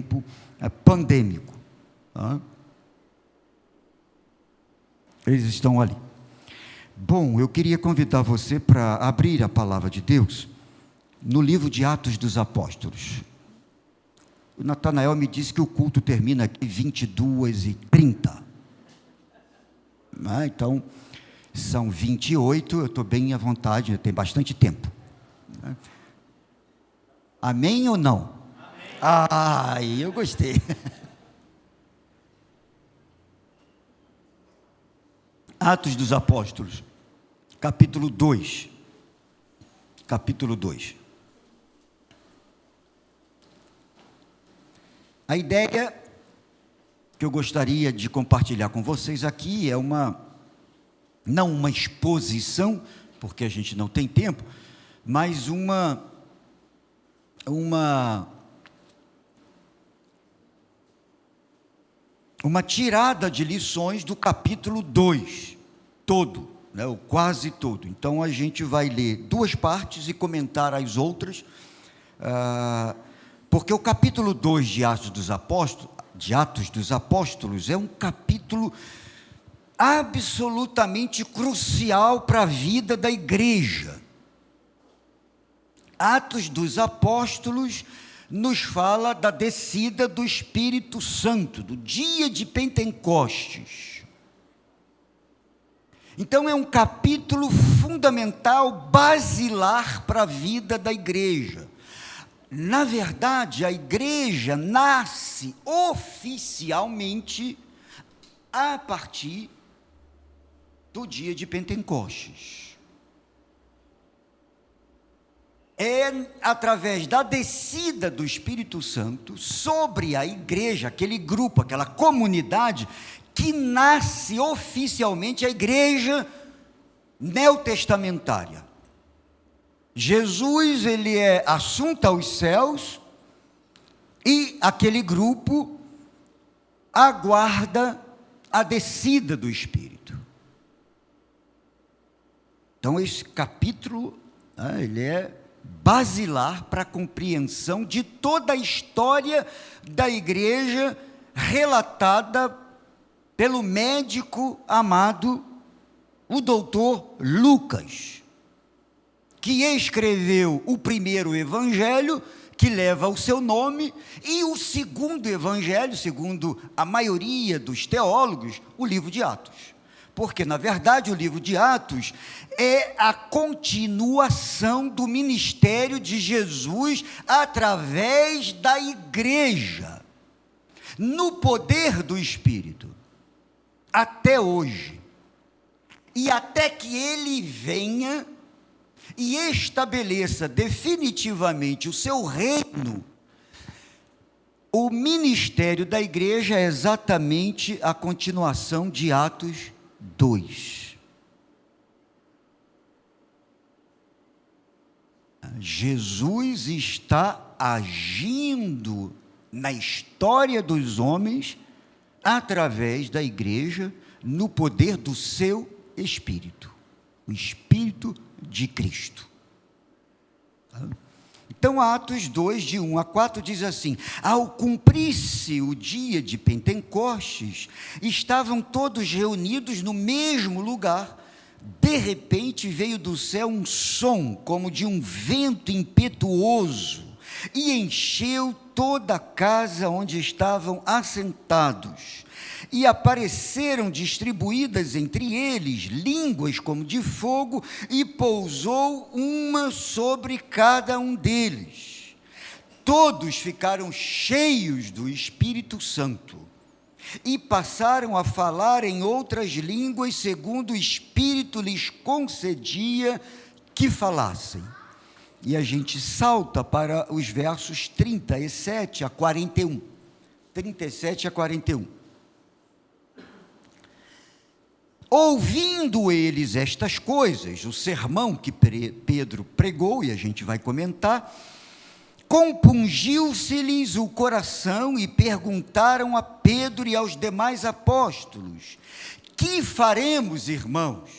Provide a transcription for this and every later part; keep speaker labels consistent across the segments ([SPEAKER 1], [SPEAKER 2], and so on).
[SPEAKER 1] tempo pandêmico. Tá? Eles estão ali. Bom, eu queria convidar você para abrir a palavra de Deus no livro de Atos dos Apóstolos. O Natanael me disse que o culto termina aqui 22h30. Então, são 28, eu estou bem à vontade, tem bastante tempo. Amém ou não? Amém. Eu gostei. Atos dos Apóstolos, capítulo 2. Capítulo 2. A ideia que eu gostaria de compartilhar com vocês aqui é não uma exposição, porque a gente não tem tempo, mas uma tirada de lições do capítulo 2, todo, né, o quase todo. Então, a gente vai ler 2 partes e comentar as outras, porque o capítulo 2 de Atos dos Apóstolos é um capítulo absolutamente crucial para a vida da igreja. Atos dos Apóstolos nos fala da descida do Espírito Santo, do dia de Pentecostes. Então é um capítulo fundamental, basilar para a vida da igreja. Na verdade, a igreja nasce oficialmente a partir do dia de Pentecostes. É através da descida do Espírito Santo sobre a igreja, aquele grupo, aquela comunidade, que nasce oficialmente a igreja neotestamentária. Jesus, ele é assunto aos céus, e aquele grupo aguarda a descida do Espírito. Então, esse capítulo, ele é basilar para a compreensão de toda a história da igreja relatada pelo médico amado, o doutor Lucas, que escreveu o primeiro evangelho, que leva o seu nome, e o segundo evangelho, segundo a maioria dos teólogos, o livro de Atos. Porque, na verdade, o livro de Atos é a continuação do ministério de Jesus através da igreja, no poder do Espírito, até hoje. E até que ele venha e estabeleça definitivamente o seu reino, o ministério da igreja é exatamente a continuação de Atos 2. Jesus está agindo na história dos homens através da igreja, no poder do seu Espírito, o Espírito de Cristo. Então, Atos 2, de 1 a 4, diz assim: ao cumprir-se o dia de Pentecostes, estavam todos reunidos no mesmo lugar. De repente veio do céu um som, como de um vento impetuoso, e encheu toda a casa onde estavam assentados. E apareceram distribuídas entre eles línguas como de fogo, e pousou uma sobre cada um deles. Todos ficaram cheios do Espírito Santo e passaram a falar em outras línguas, segundo o Espírito lhes concedia que falassem. E a gente salta para os versos 37 a 41. 37 a 41. Ouvindo eles estas coisas, o sermão que Pedro pregou, e a gente vai comentar, compungiu-se-lhes o coração e perguntaram a Pedro e aos demais apóstolos: que faremos, irmãos?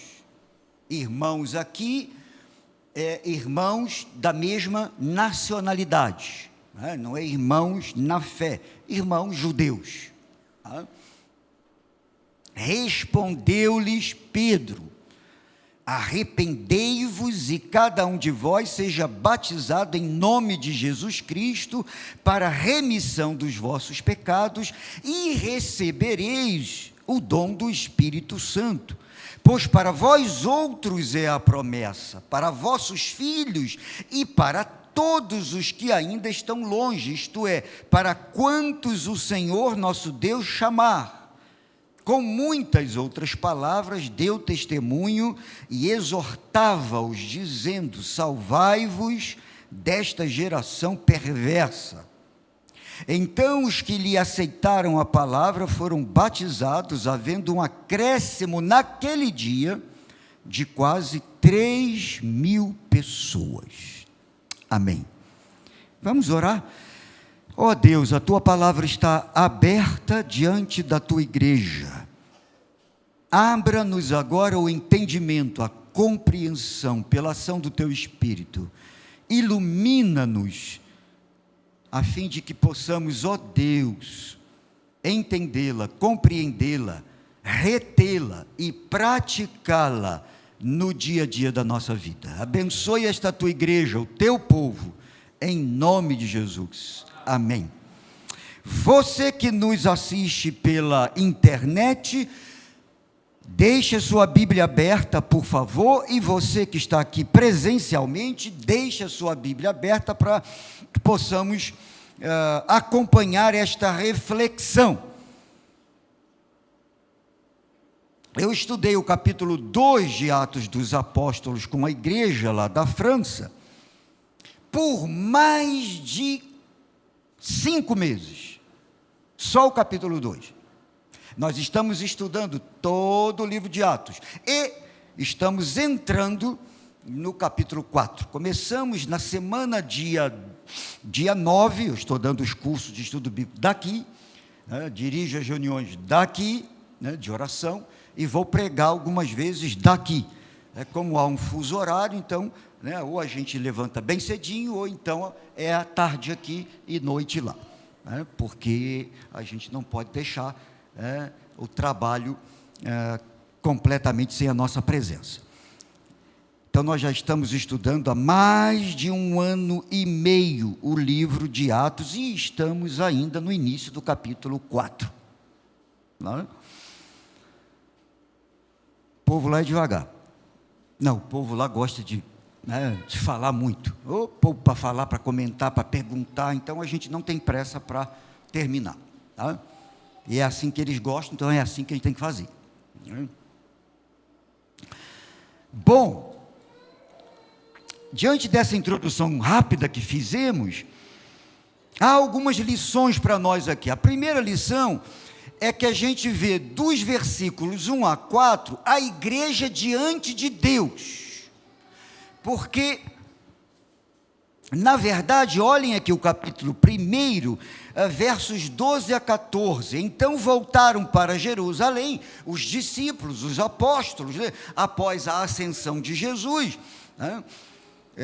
[SPEAKER 1] Irmãos aqui, irmãos da mesma nacionalidade. não é irmãos na fé, irmãos judeus. Respondeu-lhes Pedro: arrependei-vos e cada um de vós seja batizado em nome de Jesus Cristo para a remissão dos vossos pecados e recebereis o dom do Espírito Santo. Pois para vós outros é a promessa, para vossos filhos e para todos os que ainda estão longe, isto é, para quantos o Senhor nosso Deus chamar. Com muitas outras palavras, deu testemunho e exortava-os, dizendo: salvai-vos desta geração perversa. Então os que lhe aceitaram a palavra foram batizados, havendo um acréscimo naquele dia de quase 3.000 pessoas. Amém. Vamos orar? Ó Deus, a tua palavra está aberta diante da tua igreja. Abra-nos agora o entendimento, a compreensão pela ação do teu Espírito. Ilumina-nos, a fim de que possamos, ó Deus, entendê-la, compreendê-la, retê-la e praticá-la no dia a dia da nossa vida. Abençoe esta tua igreja, o teu povo, em nome de Jesus. Amém. Você que nos assiste pela internet, deixe a sua Bíblia aberta, por favor, e você que está aqui presencialmente, deixe a sua Bíblia aberta para que possamos acompanhar esta reflexão. Eu estudei o capítulo 2 de Atos dos Apóstolos com a igreja lá da França, por mais de 5 meses, só o capítulo 2. Nós estamos estudando todo o livro de Atos, e estamos entrando no capítulo 4, começamos na semana dia 9, eu estou dando os cursos de estudo bíblico daqui, dirijo as reuniões daqui, de oração, e vou pregar algumas vezes daqui, como há um fuso horário, então, ou a gente levanta bem cedinho, ou então é à tarde aqui e noite lá, porque a gente não pode deixar o trabalho completamente sem a nossa presença. Então nós já estamos estudando há mais de 1 ano e meio o livro de Atos, e estamos ainda no início do capítulo 4. O povo lá é devagar. Não, o povo lá gosta de falar muito. O povo para falar, para comentar, para perguntar, então a gente não tem pressa para terminar. E é assim que eles gostam, então é assim que a gente tem que fazer. Bom, diante dessa introdução rápida que fizemos, há algumas lições para nós aqui. A primeira lição é que a gente vê dos versículos 1 a 4, a igreja diante de Deus. Porque, na verdade, olhem aqui o capítulo 1, versos 12 a 14. Então voltaram para Jerusalém os discípulos, os apóstolos, após a ascensão de Jesus,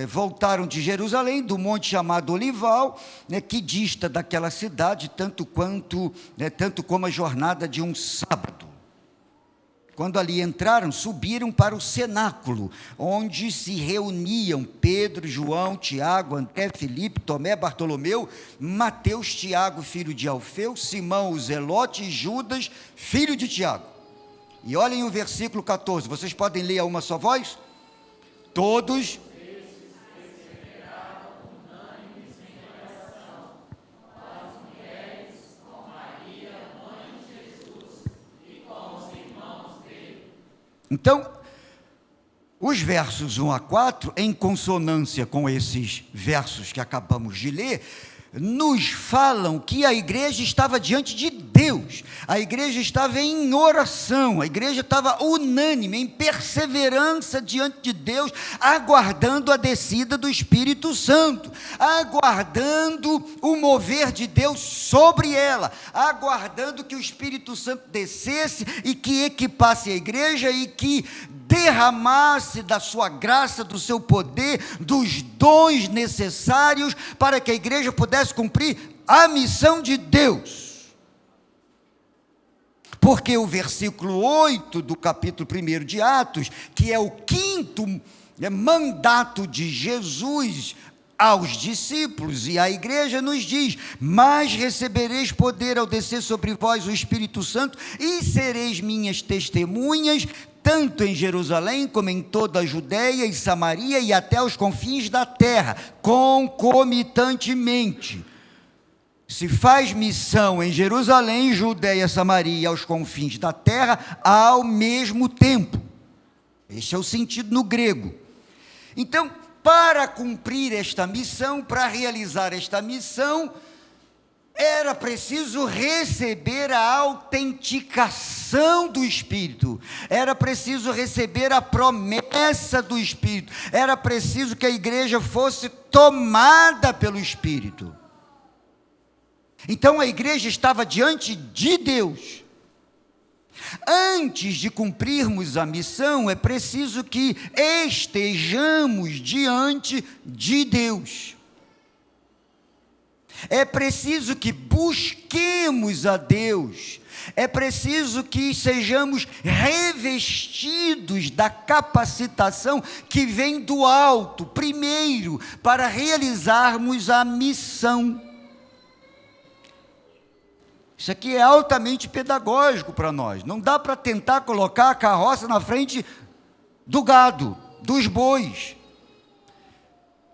[SPEAKER 1] voltaram de Jerusalém, do monte chamado Olival, que dista daquela cidade tanto como a jornada de um sábado. Quando ali entraram, subiram para o cenáculo, onde se reuniam Pedro, João, Tiago, André, Filipe, Tomé, Bartolomeu, Mateus, Tiago, filho de Alfeu, Simão, o Zelote e Judas, filho de Tiago. E olhem o versículo 14, vocês podem ler a uma só voz? Todos Então, os versos 1 a 4, em consonância com esses versos que acabamos de ler, nos falam que a igreja estava diante de Deus. A igreja estava em oração, a igreja estava unânime, em perseverança diante de Deus, aguardando a descida do Espírito Santo, aguardando o mover de Deus sobre ela, aguardando que o Espírito Santo descesse e que equipasse a igreja e que derramasse da sua graça, do seu poder, dos dons necessários para que a igreja pudesse cumprir a missão de Deus. Porque o versículo 8 do capítulo 1 de Atos, que é o quinto mandato de Jesus aos discípulos e à igreja, nos diz: mas recebereis poder ao descer sobre vós o Espírito Santo, e sereis minhas testemunhas, tanto em Jerusalém, como em toda a Judéia e Samaria, e até os confins da terra, concomitantemente. Se faz missão em Jerusalém, Judéia, Samaria e aos confins da terra, ao mesmo tempo. Este é o sentido no grego. Então, para cumprir esta missão, para realizar esta missão, era preciso receber a autenticação do Espírito, era preciso receber a promessa do Espírito, era preciso que a igreja fosse tomada pelo Espírito. Então a igreja estava diante de Deus. Antes de cumprirmos a missão, é preciso que estejamos diante de Deus. É preciso que busquemos a Deus. É preciso que sejamos revestidos da capacitação que vem do alto, primeiro, para realizarmos a missão. Isso aqui é altamente pedagógico para nós. Não dá para tentar colocar a carroça na frente do gado, dos bois.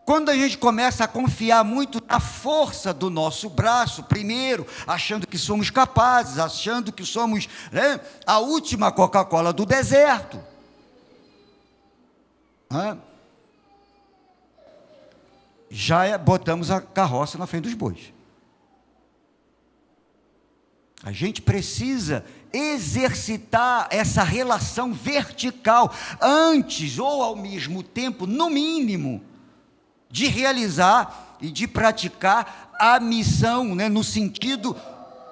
[SPEAKER 1] Quando a gente começa a confiar muito na força do nosso braço, primeiro, achando que somos capazes, achando que somos a última Coca-Cola do deserto, já botamos a carroça na frente dos bois. A gente precisa exercitar essa relação vertical antes ou ao mesmo tempo, no mínimo, de realizar e de praticar a missão, no sentido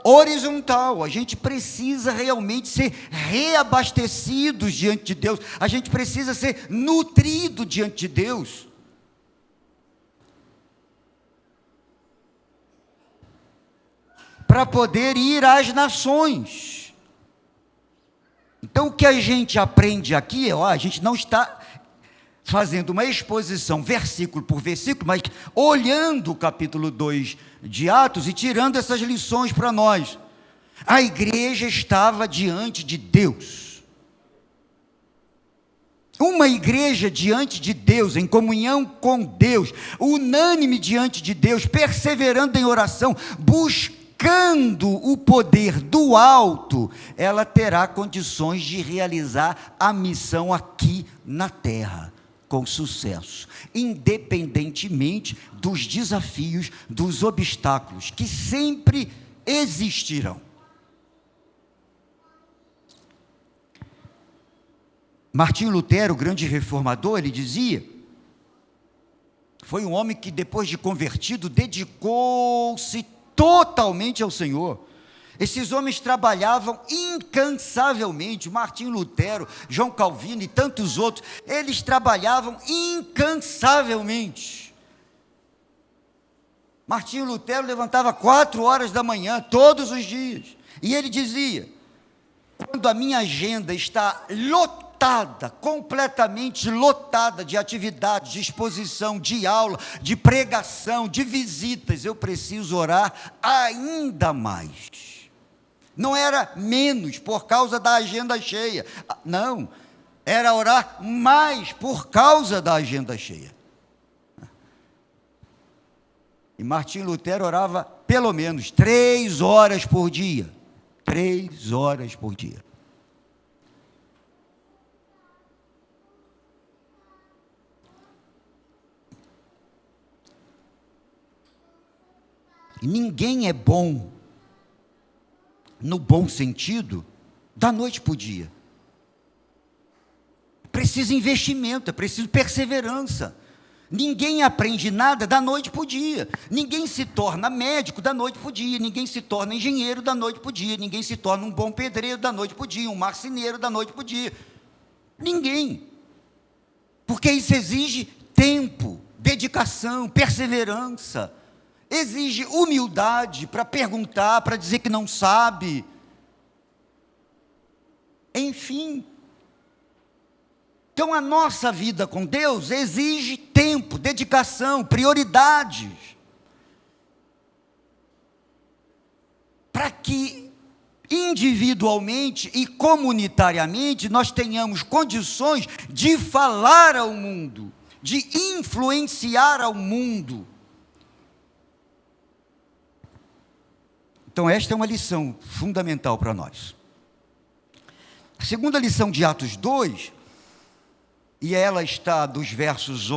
[SPEAKER 1] horizontal. A gente precisa realmente ser reabastecidos diante de Deus, a gente precisa ser nutrido diante de Deus. Para poder ir às nações. Então o que a gente aprende aqui, a gente não está fazendo uma exposição versículo por versículo, mas olhando o capítulo 2 de Atos e tirando essas lições para nós. A igreja estava diante de Deus. Uma igreja diante de Deus, em comunhão com Deus, unânime diante de Deus, perseverando em oração, buscando o poder do alto, ela terá condições de realizar a missão aqui na terra, com sucesso, independentemente dos desafios, dos obstáculos, que sempre existirão. Martinho Lutero, o grande reformador, ele dizia, foi um homem que depois de convertido, dedicou-se totalmente ao Senhor. Esses homens trabalhavam incansavelmente, Martinho Lutero, João Calvino e tantos outros, eles trabalhavam incansavelmente. Martinho Lutero levantava 4 horas da manhã, todos os dias, e ele dizia, quando a minha agenda está lotada, completamente lotada de atividades, de exposição, de aula, de pregação, de visitas, eu preciso orar ainda mais. Não era menos por causa da agenda cheia, não, era orar mais por causa da agenda cheia. E Martinho Lutero orava pelo menos 3 horas por dia, 3 horas por dia. E ninguém é bom no bom sentido, da noite para o dia. Precisa investimento, é preciso perseverança. Ninguém aprende nada da noite para o dia. Ninguém se torna médico da noite para o dia. Ninguém se torna engenheiro da noite para o dia. Ninguém se torna um bom pedreiro da noite para o dia. Um marceneiro da noite para o dia. Ninguém. Porque isso exige tempo, dedicação, perseverança. Exige humildade para perguntar, para dizer que não sabe. Enfim. Então, a nossa vida com Deus exige tempo, dedicação, prioridades, para que individualmente e comunitariamente nós tenhamos condições de falar ao mundo, de influenciar ao mundo. Então, esta é uma lição fundamental para nós. A segunda lição de Atos 2, e ela está dos versos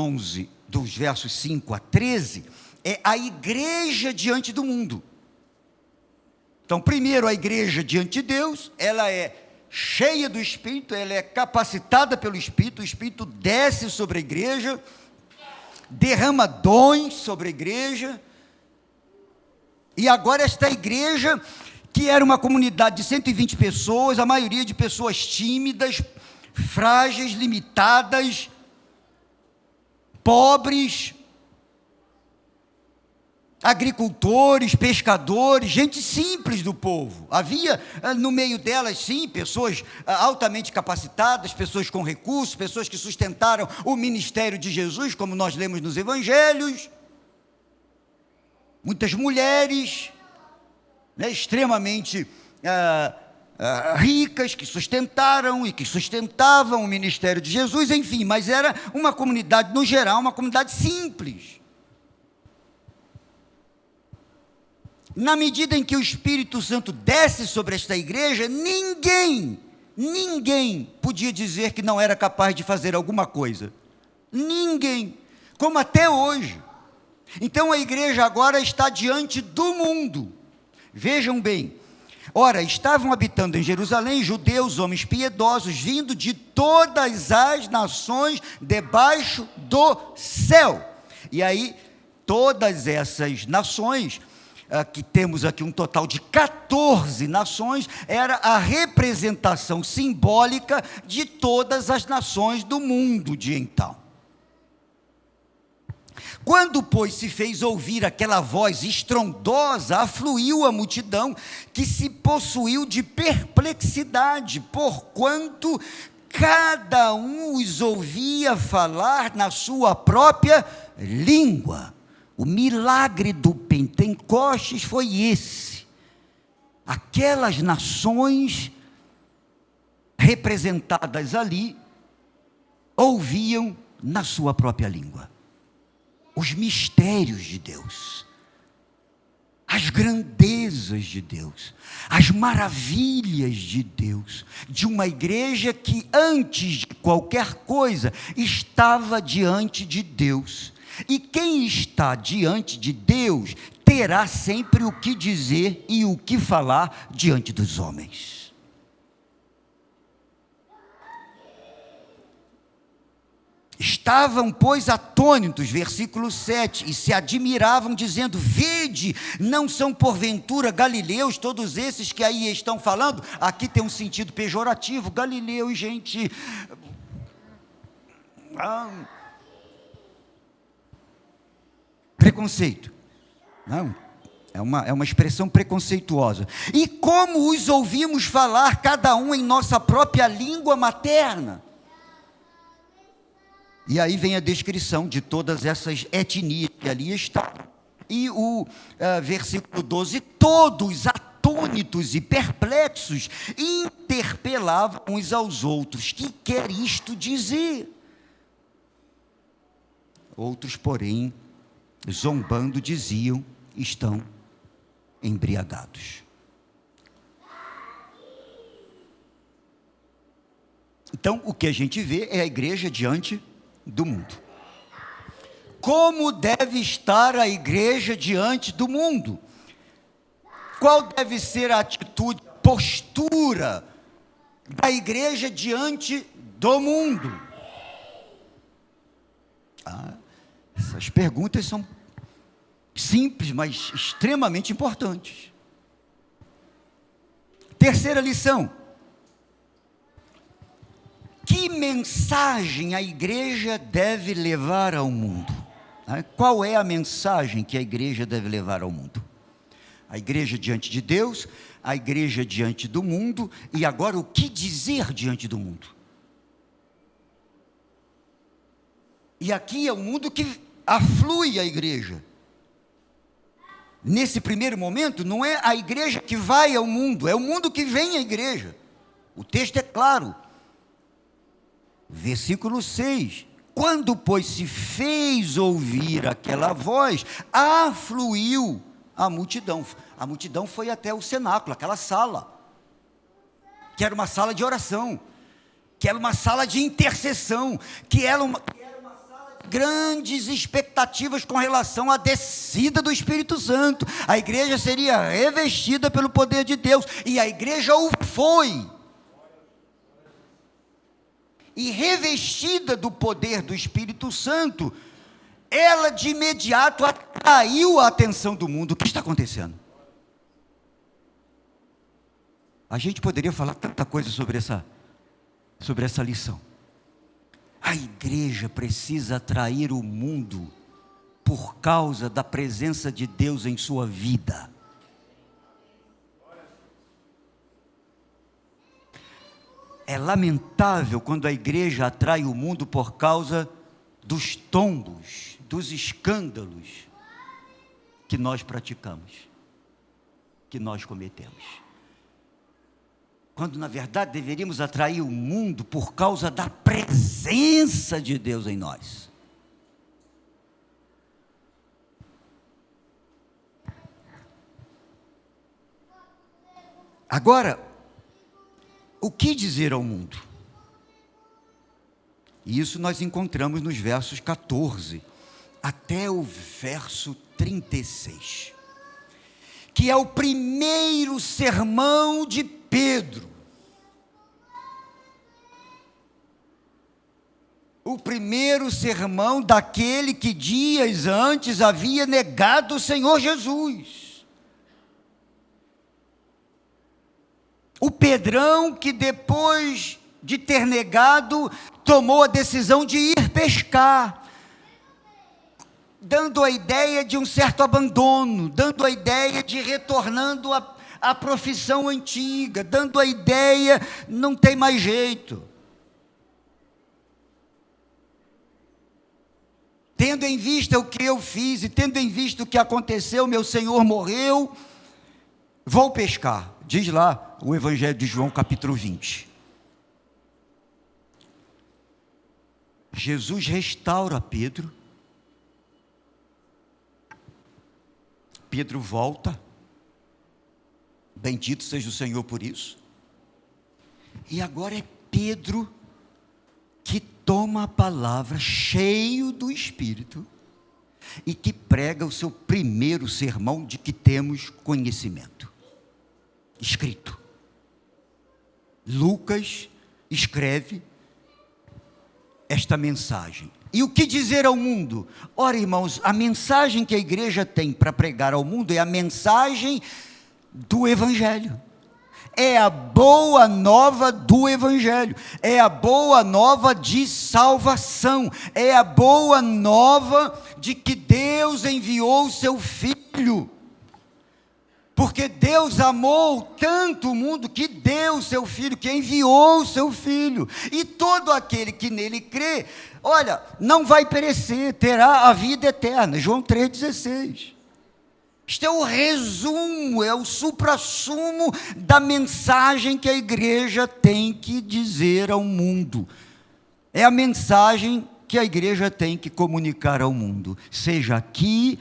[SPEAKER 1] 5 a 13, é a igreja diante do mundo. Então, primeiro, a igreja diante de Deus, ela é cheia do Espírito, ela é capacitada pelo Espírito, o Espírito desce sobre a igreja, derrama dons sobre a igreja, e agora esta igreja, que era uma comunidade de 120 pessoas, a maioria de pessoas tímidas, frágeis, limitadas, pobres, agricultores, pescadores, gente simples do povo. Havia no meio delas, sim, pessoas altamente capacitadas, pessoas com recursos, pessoas que sustentaram o ministério de Jesus, como nós lemos nos evangelhos. Muitas mulheres, né, extremamente ricas, que sustentaram e que sustentavam o ministério de Jesus, enfim, mas era uma comunidade, no geral, uma comunidade simples. Na medida em que o Espírito Santo desce sobre esta igreja, ninguém podia dizer que não era capaz de fazer alguma coisa. Ninguém, como até hoje. Então a igreja agora está diante do mundo. Vejam bem, ora, estavam habitando em Jerusalém judeus, homens piedosos, vindo de todas as nações debaixo do céu. E aí, todas essas nações, que temos aqui um total de 14 nações, era a representação simbólica de todas as nações do mundo de então. Quando, pois, se fez ouvir aquela voz estrondosa, afluiu a multidão, que se possuiu de perplexidade, porquanto cada um os ouvia falar na sua própria língua. O milagre do Pentecostes foi esse. Aquelas nações representadas ali ouviam na sua própria língua os mistérios de Deus, as grandezas de Deus, as maravilhas de Deus, de uma igreja que antes de qualquer coisa estava diante de Deus. E quem está diante de Deus terá sempre o que dizer e o que falar diante dos homens. Estavam, pois, atônitos, versículo 7, e se admiravam, dizendo: vede, não são porventura galileus todos esses que aí estão falando? Aqui tem um sentido pejorativo, Galileu, gente, preconceito, não, é uma expressão preconceituosa. E como os ouvimos falar, cada um em nossa própria língua materna? E aí vem a descrição de todas essas etnias que ali estavam. E o versículo 12, todos atônitos e perplexos, interpelavam uns aos outros: que quer isto dizer? Outros, porém, zombando, diziam: estão embriagados. Então, o que a gente vê é a igreja diante do mundo. Como deve estar a igreja diante do mundo? Qual deve ser a atitude, a postura da igreja diante do mundo? Essas perguntas são simples, mas extremamente importantes. Terceira lição: que mensagem a igreja deve levar ao mundo? Qual é a mensagem que a igreja deve levar ao mundo? A igreja diante de Deus, a igreja diante do mundo, e agora o que dizer diante do mundo? E aqui é o mundo que aflui a igreja. Nesse primeiro momento, não é a igreja que vai ao mundo, é o mundo que vem à igreja. O texto é claro. Versículo 6. Quando, pois, se fez ouvir aquela voz, afluiu a multidão. A multidão foi até o cenáculo, aquela sala, que era uma sala de oração, que era uma sala de intercessão, que era uma sala de grandes expectativas com relação à descida do Espírito Santo. A igreja seria revestida pelo poder de Deus, e a igreja o foi. E revestida do poder do Espírito Santo, ela de imediato atraiu a atenção do mundo. O que está acontecendo? A gente poderia falar tanta coisa sobre essa lição. A igreja precisa atrair o mundo por causa da presença de Deus em sua vida. É lamentável quando a igreja atrai o mundo por causa dos tombos, dos escândalos que nós praticamos, que nós cometemos. Quando na verdade deveríamos atrair o mundo por causa da presença de Deus em nós. Agora, o que dizer ao mundo? Isso nós encontramos nos versos 14 até o verso 36, que é o primeiro sermão de Pedro. O primeiro sermão daquele que dias antes havia negado o Senhor Jesus. O Pedrão que depois de ter negado, tomou a decisão de ir pescar, dando a ideia de um certo abandono, dando a ideia de retornando à profissão antiga, dando a ideia, não tem mais jeito. Tendo em vista o que eu fiz e tendo em vista o que aconteceu, meu Senhor morreu, vou pescar. Diz lá o Evangelho de João, capítulo 20. Jesus restaura Pedro. Pedro volta. Bendito seja o Senhor por isso. E agora é Pedro que toma a palavra, cheio do Espírito, e que prega o seu primeiro sermão de que temos conhecimento. Escrito. Lucas escreve esta mensagem. E o que dizer ao mundo? Ora, irmãos, a mensagem que a igreja tem para pregar ao mundo é a mensagem do Evangelho. É a boa nova do Evangelho. É a boa nova de salvação. É a boa nova de que Deus enviou o seu Filho. Porque Deus amou tanto o mundo que deu o seu Filho, que enviou o seu Filho. E todo aquele que nele crê, olha, não vai perecer, terá a vida eterna. João 3,16. Isto é o resumo, é o suprassumo da mensagem que a igreja tem que dizer ao mundo. É a mensagem que a igreja tem que comunicar ao mundo. Seja aqui,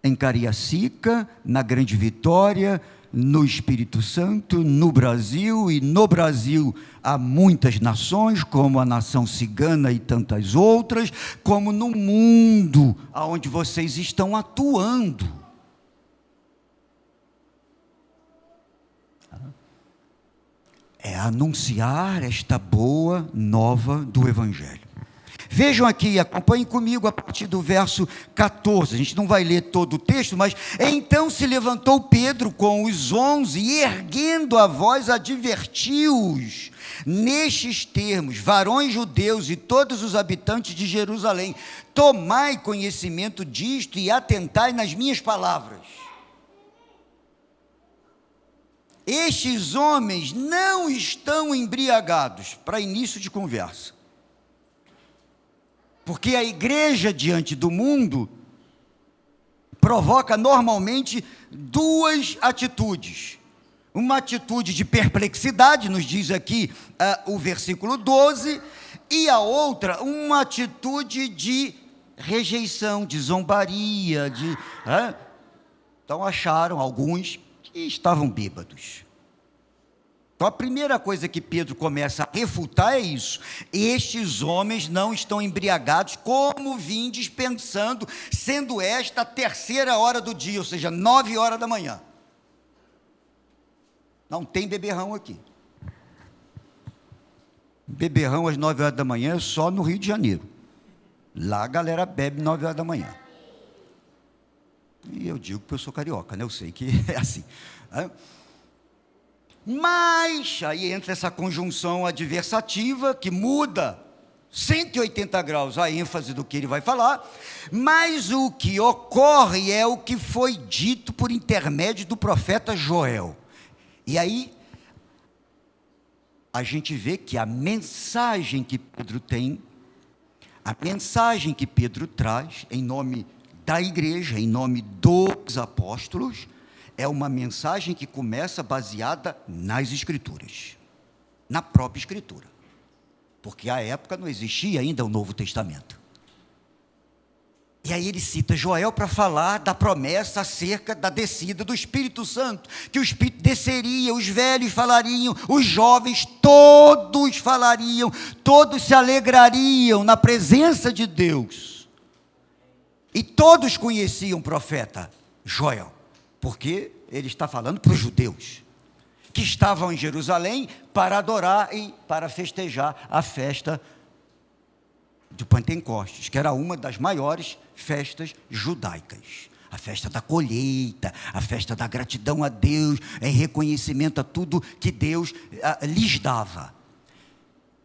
[SPEAKER 1] em Cariacica, na Grande Vitória, no Espírito Santo, no Brasil, e no Brasil há muitas nações, como a nação cigana e tantas outras, como no mundo, onde vocês estão atuando. É anunciar esta boa nova do Evangelho. Vejam aqui, acompanhem comigo a partir do verso 14, a gente não vai ler todo o texto, mas então se levantou Pedro com os 11 e erguendo a voz advertiu-os, nestes termos: varões judeus e todos os habitantes de Jerusalém, tomai conhecimento disto e atentai nas minhas palavras. Estes homens não estão embriagados, para início de conversa. Porque a igreja diante do mundo provoca normalmente duas atitudes. Uma atitude de perplexidade, nos diz aqui o versículo 12, e a outra, uma atitude de rejeição, de zombaria, Então acharam alguns que estavam bêbados. Então a primeira coisa que Pedro começa a refutar é isso: estes homens não estão embriagados, como vindes pensando, sendo esta a terceira hora do dia, ou seja, 9 horas da manhã. Não tem beberrão aqui. Beberrão às 9 horas da manhã é só no Rio de Janeiro. Lá a galera bebe 9 horas da manhã. E eu digo que eu sou carioca, né? Eu sei que é assim. Mas aí entra essa conjunção adversativa que muda 180 graus a ênfase do que ele vai falar, mas o que ocorre é o que foi dito por intermédio do profeta Joel. E aí a gente vê que a mensagem que Pedro tem, a mensagem que Pedro traz em nome da igreja, em nome dos apóstolos, é uma mensagem que começa baseada nas Escrituras, na própria Escritura, porque à época não existia ainda o Novo Testamento. E aí ele cita Joel para falar da promessa acerca da descida do Espírito Santo, que o Espírito desceria, os velhos falariam, os jovens todos falariam, todos se alegrariam na presença de Deus. E todos conheciam o profeta Joel, porque ele está falando para os judeus, que estavam em Jerusalém para adorar e para festejar a festa do Pentecostes, que era uma das maiores festas judaicas. A festa da colheita, a festa da gratidão a Deus, em reconhecimento a tudo que Deus lhes dava.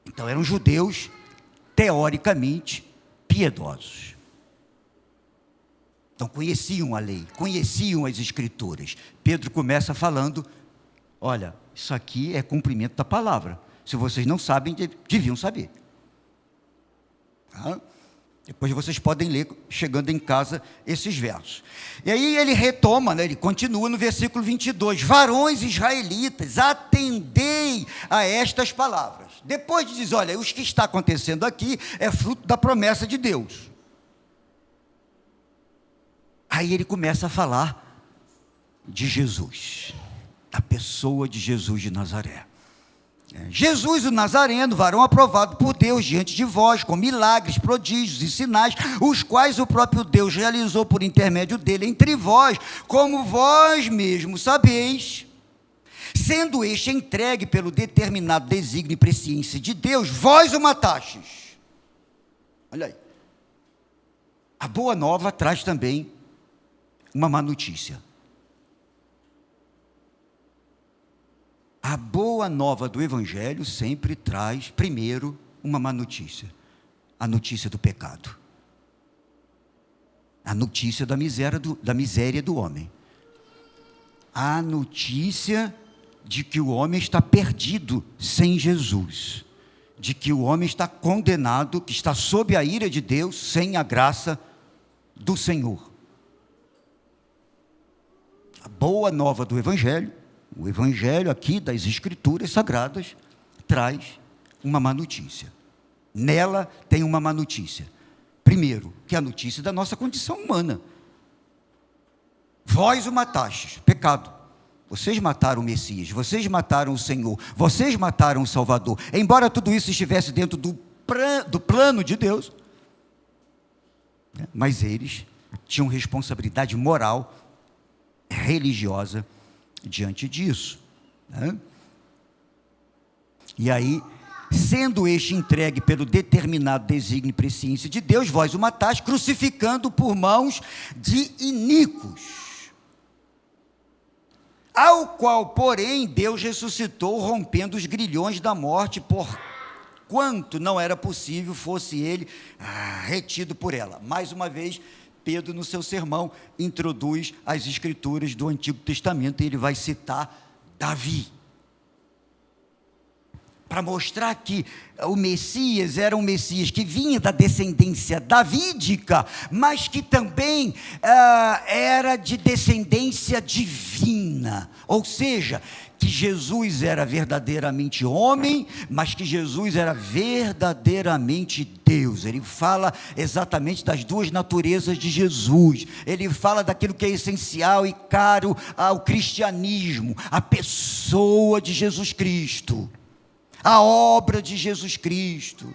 [SPEAKER 1] Então eram judeus, teoricamente, piedosos. Então conheciam a lei, conheciam as Escrituras. Pedro começa falando: olha, isso aqui é cumprimento da palavra. Se vocês não sabem, deviam saber. Depois vocês podem ler, chegando em casa, esses versos. E aí ele retoma, ele continua no versículo 22. Varões israelitas, atendei a estas palavras. Depois diz, olha, o que está acontecendo aqui é fruto da promessa de Deus. Aí ele começa a falar de Jesus, da pessoa de Jesus de Nazaré. Jesus o Nazareno, varão aprovado por Deus diante de vós, com milagres, prodígios e sinais, os quais o próprio Deus realizou por intermédio dele entre vós, como vós mesmos sabeis. Sendo este entregue pelo determinado desígnio e presciência de Deus, vós o matastes. Olha aí. A boa nova traz também uma má notícia. A boa nova do Evangelho sempre traz, primeiro, uma má notícia. A notícia do pecado. A notícia da miséria do homem. A notícia de que o homem está perdido sem Jesus. De que o homem está condenado, que está sob a ira de Deus, sem a graça do Senhor. A boa nova do Evangelho, o Evangelho aqui das Escrituras Sagradas, traz uma má notícia. Nela tem uma má notícia. Primeiro, que é a notícia da nossa condição humana. Vós o matastes, pecado. Vocês mataram o Messias, vocês mataram o Senhor, vocês mataram o Salvador. Embora tudo isso estivesse dentro do plano de Deus, mas eles tinham responsabilidade moral, religiosa, diante disso. né? E aí, sendo este entregue pelo determinado desígnio e presciência de Deus, vós o matais, crucificando por mãos de iníquos, ao qual, porém, Deus ressuscitou, rompendo os grilhões da morte, porquanto não era possível fosse ele retido por ela. Mais uma vez, Pedro, no seu sermão, introduz as escrituras do Antigo Testamento, e ele vai citar Davi, para mostrar que o Messias era um Messias que vinha da descendência davídica, mas que também era de descendência divina, ou seja, que Jesus era verdadeiramente homem, mas que Jesus era verdadeiramente Deus. Ele fala exatamente das duas naturezas de Jesus, ele fala daquilo que é essencial e caro ao cristianismo, a pessoa de Jesus Cristo, a obra de Jesus Cristo,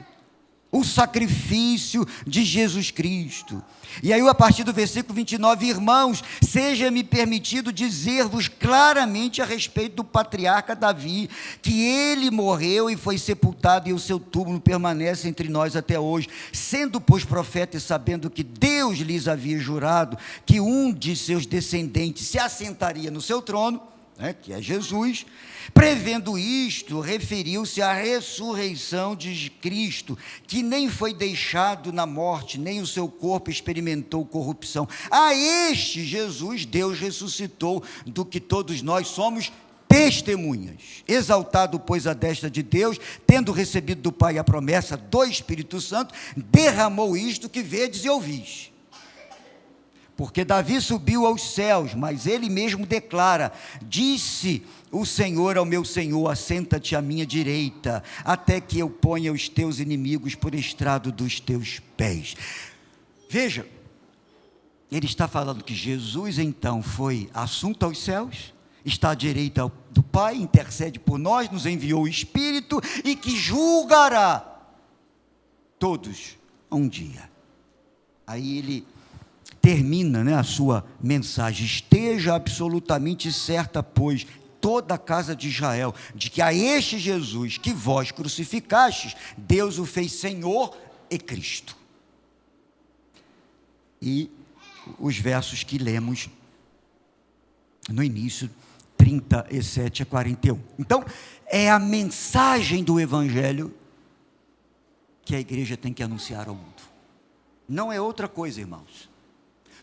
[SPEAKER 1] o sacrifício de Jesus Cristo. E aí, a partir do versículo 29, irmãos, seja-me permitido dizer-vos claramente a respeito do patriarca Davi, que ele morreu e foi sepultado, e o seu túmulo permanece entre nós até hoje, sendo, pois, profeta e sabendo que Deus lhes havia jurado que um de seus descendentes se assentaria no seu trono, que é Jesus. Prevendo isto, referiu-se à ressurreição de Cristo, que nem foi deixado na morte, nem o seu corpo experimentou corrupção. A este Jesus Deus ressuscitou, do que todos nós somos testemunhas. Exaltado, pois, à destra de Deus, tendo recebido do Pai a promessa do Espírito Santo, derramou isto que vedes e ouvis. Porque Davi subiu aos céus, mas ele mesmo declara: disse o Senhor ao meu Senhor, assenta-te à minha direita, até que eu ponha os teus inimigos por estrado dos teus pés. Veja, ele está falando que Jesus então foi assunto aos céus, está à direita do Pai, intercede por nós, nos enviou o Espírito, e que julgará todos um dia. Aí ele termina, a sua mensagem: esteja absolutamente certa, pois, toda a casa de Israel, de que a este Jesus que vós crucificastes, Deus o fez Senhor e Cristo. E os versos que lemos no início, 37 a 41. Então, é a mensagem do Evangelho que a igreja tem que anunciar ao mundo. Não é outra coisa, irmãos.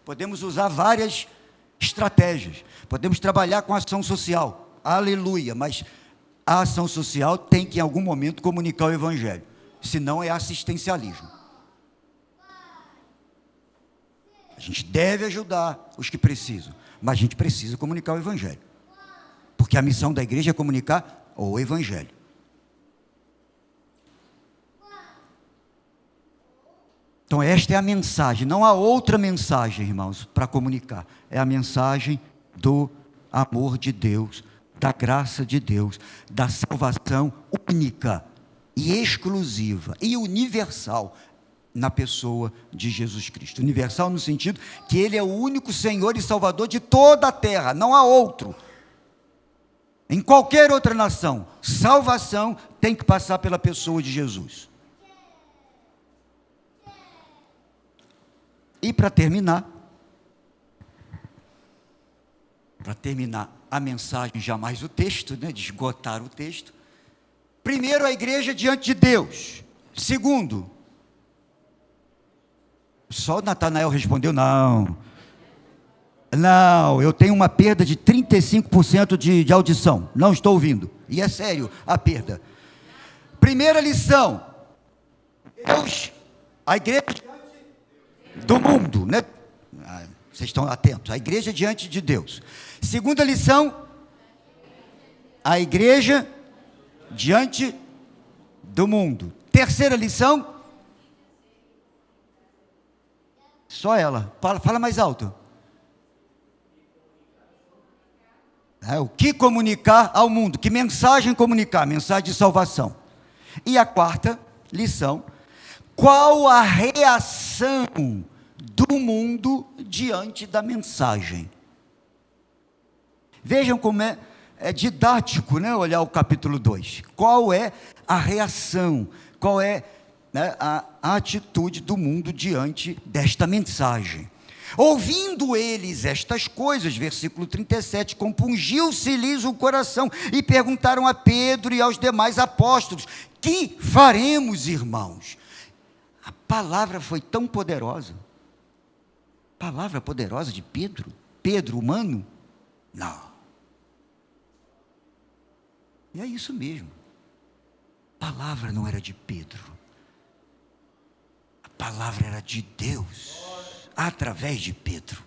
[SPEAKER 1] Podemos usar várias estratégias, podemos trabalhar com ação social, aleluia, mas a ação social tem que em algum momento comunicar o Evangelho, senão é assistencialismo. A gente deve ajudar os que precisam, mas a gente precisa comunicar o Evangelho, porque a missão da igreja é comunicar o Evangelho. Então esta é a mensagem, não há outra mensagem, irmãos, para comunicar. É a mensagem do amor de Deus, da graça de Deus, da salvação única e exclusiva e universal na pessoa de Jesus Cristo. Universal no sentido que Ele é o único Senhor e Salvador de toda a terra, não há outro. Em qualquer outra nação, salvação tem que passar pela pessoa de Jesus. E para terminar a mensagem, jamais o texto, de esgotar o texto. Primeiro, a igreja diante de Deus. Segundo, só Natanael respondeu: não, eu tenho uma perda de 35% de audição, não estou ouvindo, e é sério a perda. Primeira lição: Deus, a igreja do mundo, vocês estão atentos, a igreja diante de Deus. Segunda lição: a igreja diante do mundo. Terceira lição: só ela, fala mais alto. O que comunicar ao mundo? Que mensagem comunicar? Mensagem de salvação. E a quarta lição: qual a reação do mundo diante da mensagem? Vejam como é é didático, né, olhar o capítulo 2. Qual é a reação, qual é, né, a atitude do mundo diante desta mensagem? Ouvindo eles estas coisas, versículo 37, compungiu-se-lhes o coração e perguntaram a Pedro e aos demais apóstolos: que faremos, irmãos? A palavra foi tão poderosa. Palavra poderosa de Pedro? Pedro humano? Não. E é isso mesmo. A palavra não era de Pedro. A palavra era de Deus, através de Pedro.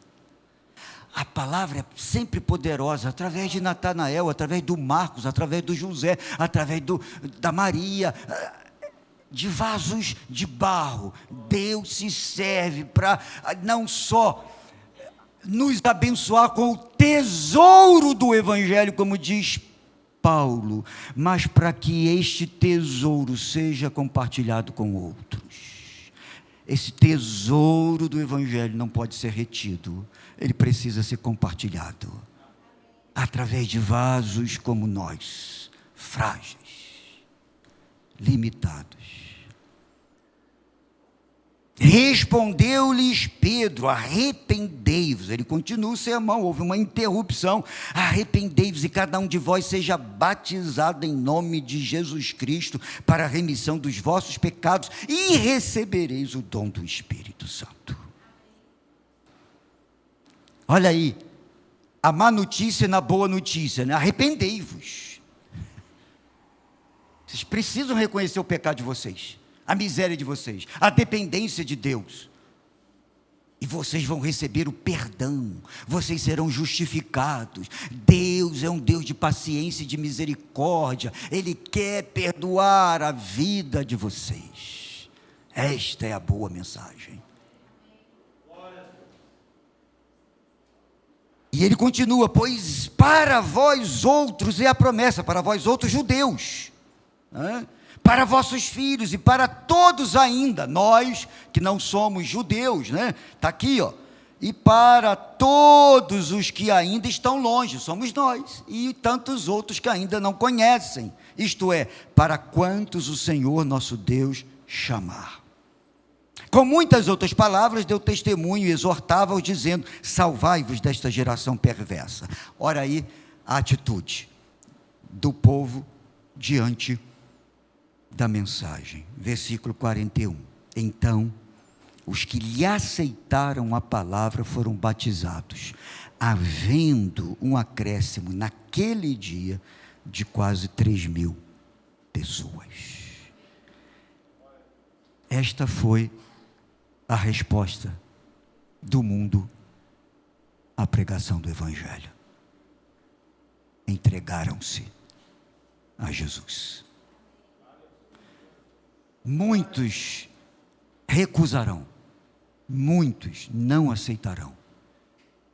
[SPEAKER 1] A palavra é sempre poderosa, através de Natanael, através do Marcos, através do José, através da Maria, de vasos de barro. Deus se serve para não só nos abençoar com o tesouro do Evangelho, como diz Paulo, mas para que este tesouro seja compartilhado com outros. Esse tesouro do Evangelho não pode ser retido, ele precisa ser compartilhado, através de vasos como nós, frágeis, limitados. Respondeu-lhes Pedro: arrependei-vos. Ele continua o sermão, houve uma interrupção. Arrependei-vos e cada um de vós seja batizado em nome de Jesus Cristo para a remissão dos vossos pecados e recebereis o dom do Espírito Santo. Olha aí, a má notícia na boa notícia, né? Arrependei-vos. Vocês precisam reconhecer o pecado de vocês, a miséria de vocês, a dependência de Deus, e vocês vão receber o perdão, vocês serão justificados. Deus é um Deus de paciência e de misericórdia, Ele quer perdoar a vida de vocês. Esta é a boa mensagem. E ele continua: pois para vós outros é a promessa, para vós outros judeus, para vossos filhos e para todos ainda, nós que não somos judeus, está aqui, e para todos os que ainda estão longe, somos nós, e tantos outros que ainda não conhecem, isto é, para quantos o Senhor nosso Deus chamar. Com muitas outras palavras deu testemunho e exortava-os dizendo: salvai-vos desta geração perversa. Ora aí a atitude do povo diante da mensagem. Versículo 41. Então, os que lhe aceitaram a palavra foram batizados, havendo um acréscimo naquele dia de quase 3.000 pessoas. Esta foi a resposta do mundo à pregação do Evangelho. Entregaram-se a Jesus. Muitos recusarão, muitos não aceitarão,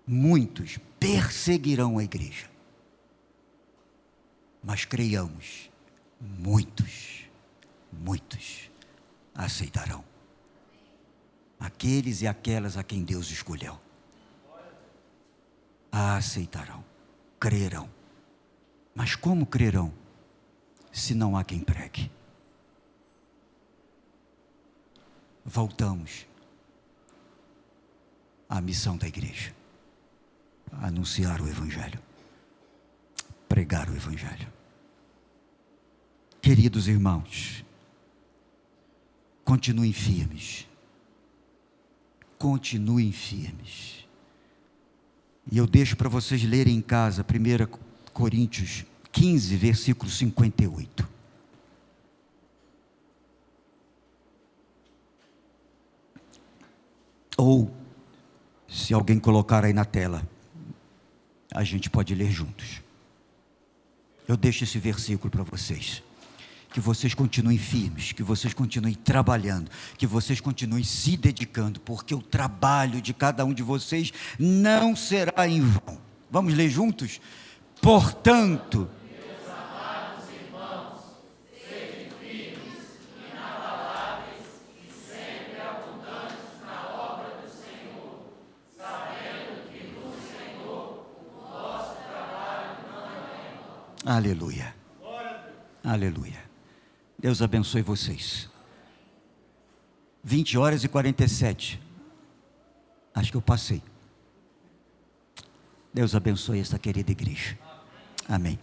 [SPEAKER 1] muitos perseguirão a igreja, mas creiamos, muitos aceitarão. Aqueles e aquelas a quem Deus escolheu, a aceitarão, crerão. Mas como crerão, se não há quem pregue? Voltamos à missão da igreja: anunciar o Evangelho, pregar o Evangelho. Queridos irmãos, continuem firmes. Continuem firmes. E eu deixo para vocês lerem em casa 1 Coríntios 15, versículo 58. Ou, se alguém colocar aí na tela, a gente pode ler juntos. Eu deixo esse versículo para vocês. Que vocês continuem firmes, que vocês continuem trabalhando, que vocês continuem se dedicando, porque o trabalho de cada um de vocês não será em vão. Vamos ler juntos? Portanto, meus amados irmãos, sede firmes, inabaláveis e sempre abundantes na obra do Senhor, sabendo que no Senhor o vosso trabalho não é vão. Aleluia. Aleluia. Deus abençoe vocês. 20h47. Acho que eu passei. Deus abençoe esta querida igreja. Amém.